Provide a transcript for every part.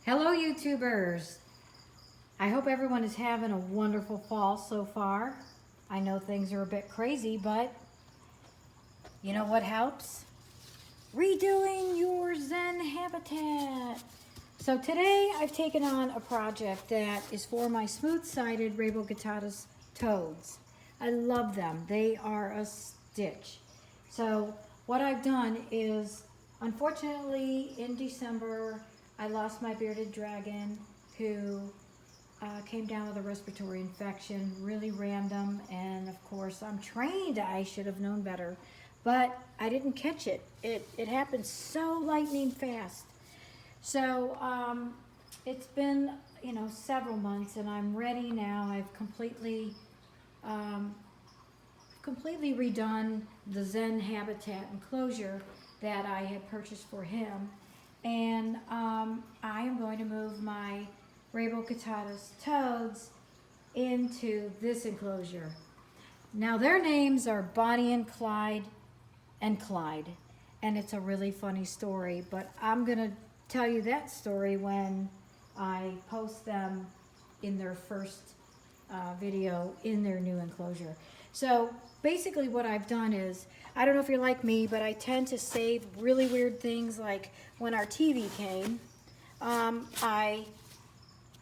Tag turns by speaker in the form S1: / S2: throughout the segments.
S1: Hello YouTubers! I hope everyone is having a wonderful fall so far. I know things are a bit crazy, but you know what helps? Redoing your Zen habitat. So today I've taken on a project that is for my smooth-sided Rainbow-Guttatus toads. I love them. They are a stitch. So what I've done is, unfortunately in December, I lost my bearded dragon who came down with a respiratory infection, really random, and of course I'm trained, I should have known better, but I didn't catch it. It happened so lightning fast. So it's been, several months, and I'm ready now. I've completely redone the Zen habitat enclosure that I had purchased for him. And I am going to move my Rainbow-Guttatus toads into this enclosure. Now their names are Bonnie and Clyde and Clyde. And it's a really funny story, but I'm gonna tell you that story when I post them in their first video in their new enclosure. So basically what I've done is, I don't know if you're like me, but I tend to save really weird things. Like when our TV came, I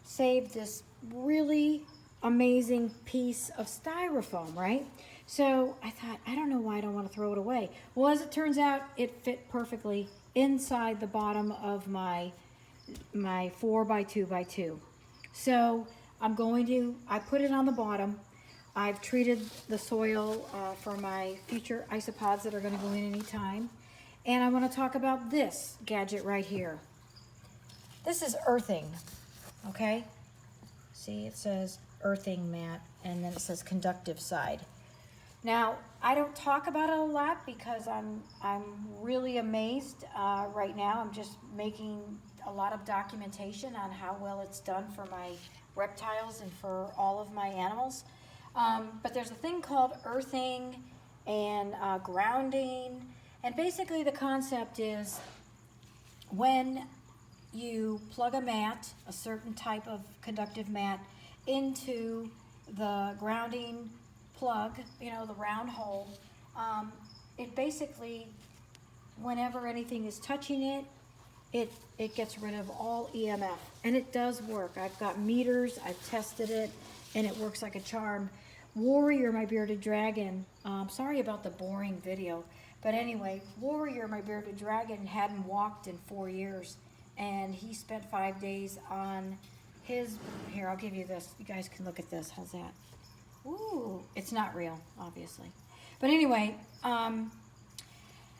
S1: saved this really amazing piece of styrofoam, right? So I thought, I don't know why I don't want to throw it away. Well, as it turns out, it fit perfectly inside the bottom of my 4x2x2. So I put it on the bottom. I've treated the soil for my future isopods that are going to go in anytime. And I want to talk about this gadget right here. This is earthing, okay? See, it says earthing mat, and then it says conductive side. Now, I don't talk about it a lot because I'm really amazed right now. I'm just making a lot of documentation on how well it's done for my reptiles and for all of my animals. But there's a thing called earthing and grounding, and basically the concept is when you plug a mat, a certain type of conductive mat, into the grounding plug, the round hole, it basically, whenever anything is touching it, it gets rid of all EMF, and it does work. I've got meters, I've tested it, and it works like a charm. Warrior, my bearded dragon, sorry about the boring video, but anyway, Warrior, my bearded dragon, hadn't walked in 4 years, and he spent 5 days on his, here, I'll give you this, you guys can look at this, how's that? Ooh, it's not real, obviously. But anyway, I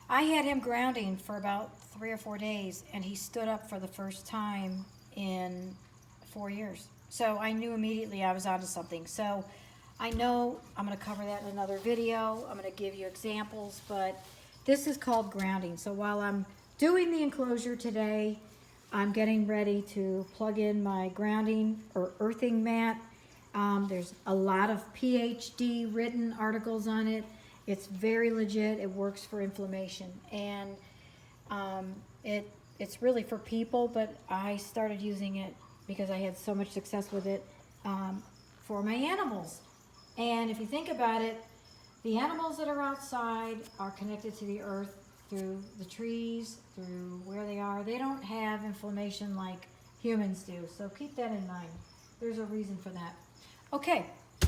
S1: had him grounding for about 3 or 4 days, and he stood up for the first time in 4 years. So I knew immediately I was onto something. So I know I'm going to cover that in another video. I'm going to give you examples, but this is called grounding. So while I'm doing the enclosure today, I'm getting ready to plug in my grounding or earthing mat. There's a lot of PhD written articles on it. It's very legit. It works for inflammation, and it's really for people, but I started using it because I had so much success with it for my animals. And if you think about it, the animals that are outside are connected to the earth through the trees, through where they are. They don't have inflammation like humans do, so keep that in mind. There's a reason for that. Okay,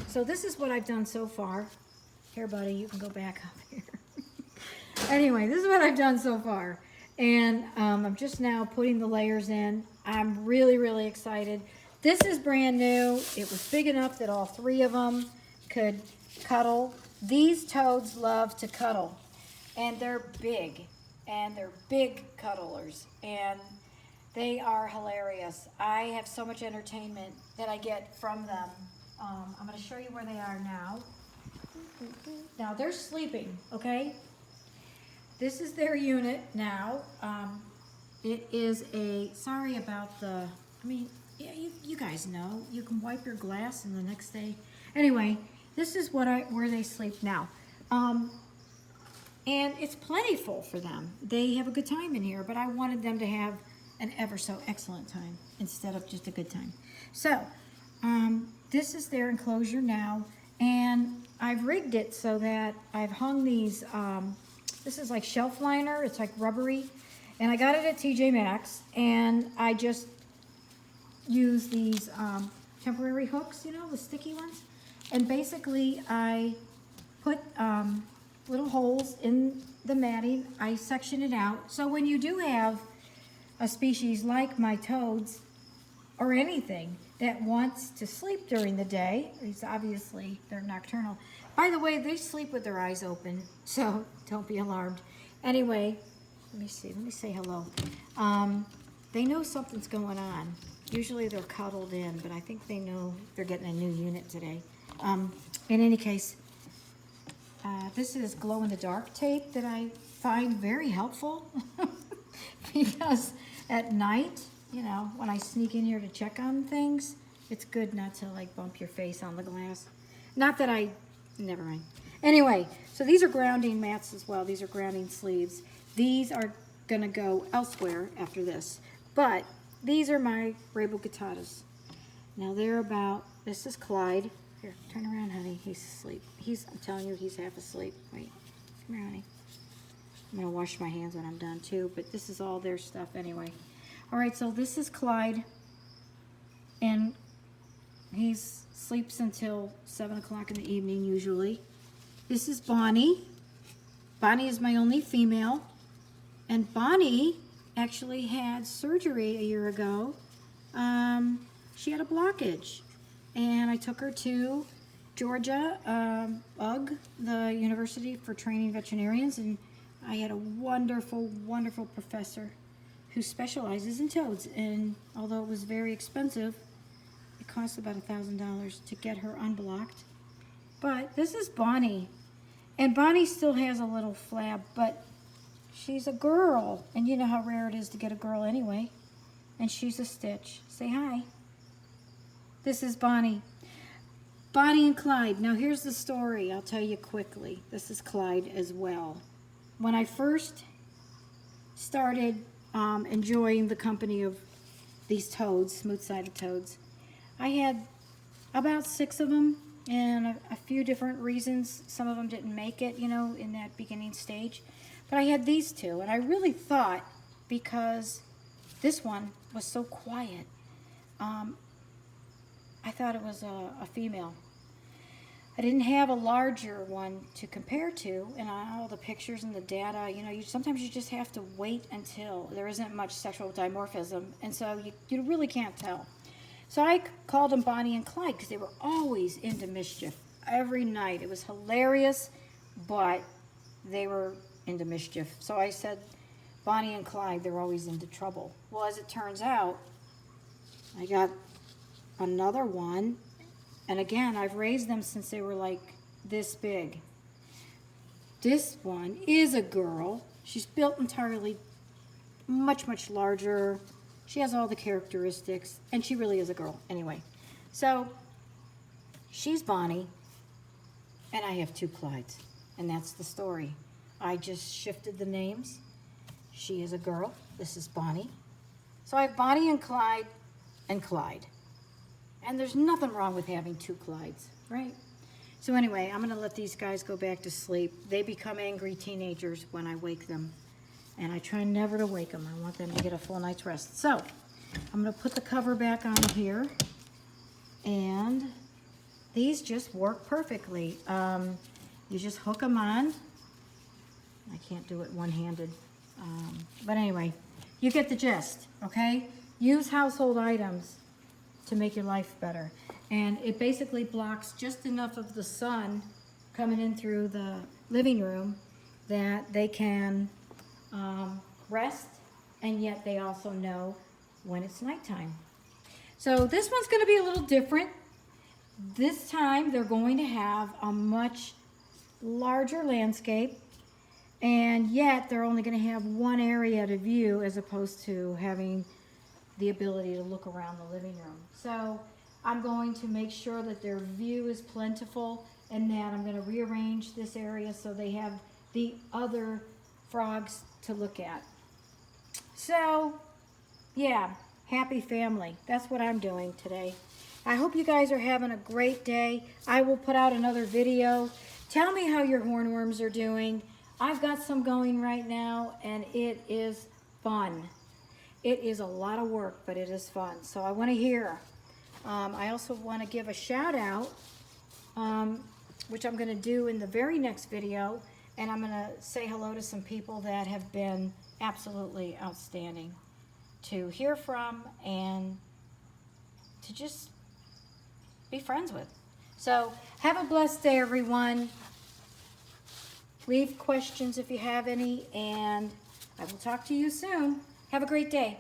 S1: so this is what I've done so far. Here, buddy, you can go back up here. Anyway, this is what I've done so far. And I'm just now putting the layers in. I'm really, really excited. This is brand new. It was big enough that all 3 of them could cuddle. These toads love to cuddle. And they're big. And they're big cuddlers. And they are hilarious. I have so much entertainment that I get from them. I'm going to show you where they are now. Now they're sleeping, okay? This is their unit now. It is a, sorry about the, yeah, you guys know. You can wipe your glass and the next day. Anyway, this is where they sleep now. And it's plentiful for them. They have a good time in here, but I wanted them to have an ever so excellent time instead of just a good time. So, this is their enclosure now, and I've rigged it so that I've hung these, this is like shelf liner, it's like rubbery, and I got it at TJ Maxx, and I just use these temporary hooks, you know, the sticky ones, and basically I put little holes in the matting. I section it out, so when you do have a species like my toads or anything that wants to sleep during the day, these obviously they're nocturnal. By the way, they sleep with their eyes open, so don't be alarmed. Anyway, let me say hello. They know something's going on. Usually they're cuddled in, but I think they know they're getting a new unit today. In any case, this is glow-in-the-dark tape that I find very helpful because at night, you know, when I sneak in here to check on things, it's good not to like bump your face on the glass. Not that never mind. Anyway, so these are grounding mats as well. These are grounding sleeves. These are gonna go elsewhere after this, but these are my Rainbow Guttatas. Now they're about, this is Clyde. Here, turn around, honey. He's asleep. I'm telling you, he's half asleep. Wait, come here, honey. I'm gonna wash my hands when I'm done too, but this is all their stuff anyway. All right, so this is Clyde, and he sleeps until 7 o'clock in the evening usually. This is Bonnie. Bonnie is my only female, and Bonnie actually had surgery a year ago. She had a blockage, and I took her to Georgia, UG, the University for Training Veterinarians, and I had a wonderful, wonderful professor who specializes in toads, and although it was very expensive, it cost about $1,000 to get her unblocked. But this is Bonnie, and Bonnie still has a little flab, but she's a girl, and you know how rare it is to get a girl anyway, and she's a stitch. Say hi. This is Bonnie. Bonnie and Clyde. Now here's the story. I'll tell you quickly. This is Clyde as well. When I first started enjoying the company of these toads, smooth-sided toads, I had about 6 of them, and a few different reasons. Some of them didn't make it, you know, in that beginning stage. But I had these 2, and I really thought, because this one was so quiet, I thought it was a female. I didn't have a larger one to compare to, and all the pictures and the data, you know, sometimes you just have to wait until there isn't much sexual dimorphism, and so you really can't tell. So I called them Bonnie and Clyde because they were always into mischief every night. It was hilarious, but they were into mischief. So I said, Bonnie and Clyde, they're always into trouble. Well, as it turns out, I got another one. And again, I've raised them since they were like this big. This one is a girl. She's built entirely much, much larger. She has all the characteristics, and she really is a girl. Anyway, so she's Bonnie, and I have 2 Clydes, and that's the story. I just shifted the names. She is a girl. This is Bonnie. So I have Bonnie and Clyde and Clyde. And there's nothing wrong with having 2 Clydes, right? So anyway, I'm going to let these guys go back to sleep. They become angry teenagers when I wake them. And I try never to wake them. I want them to get a full night's rest. So I'm going to put the cover back on here. And these just work perfectly. You just hook them on. I can't do it one-handed. But anyway, you get the gist, okay? Use household items to make your life better. And it basically blocks just enough of the sun coming in through the living room that they can rest, and yet they also know when it's nighttime. So this one's going to be a little different. This time they're going to have a much larger landscape, and yet they're only going to have one area to view as opposed to having the ability to look around the living room. So I'm going to make sure that their view is plentiful, and that I'm going to rearrange this area so they have the other frogs to look at. So Yeah, happy family. That's what I'm doing today. I hope you guys are having a great day. I will put out another video. Tell me how your hornworms are doing. I've got some going right now, and it is fun. It is a lot of work, but it is fun. So I want to hear. I also want to give a shout out, which I'm going to do in the very next video. And I'm going to say hello to some people that have been absolutely outstanding to hear from and to just be friends with. So have a blessed day, everyone. Leave questions if you have any, and I will talk to you soon. Have a great day.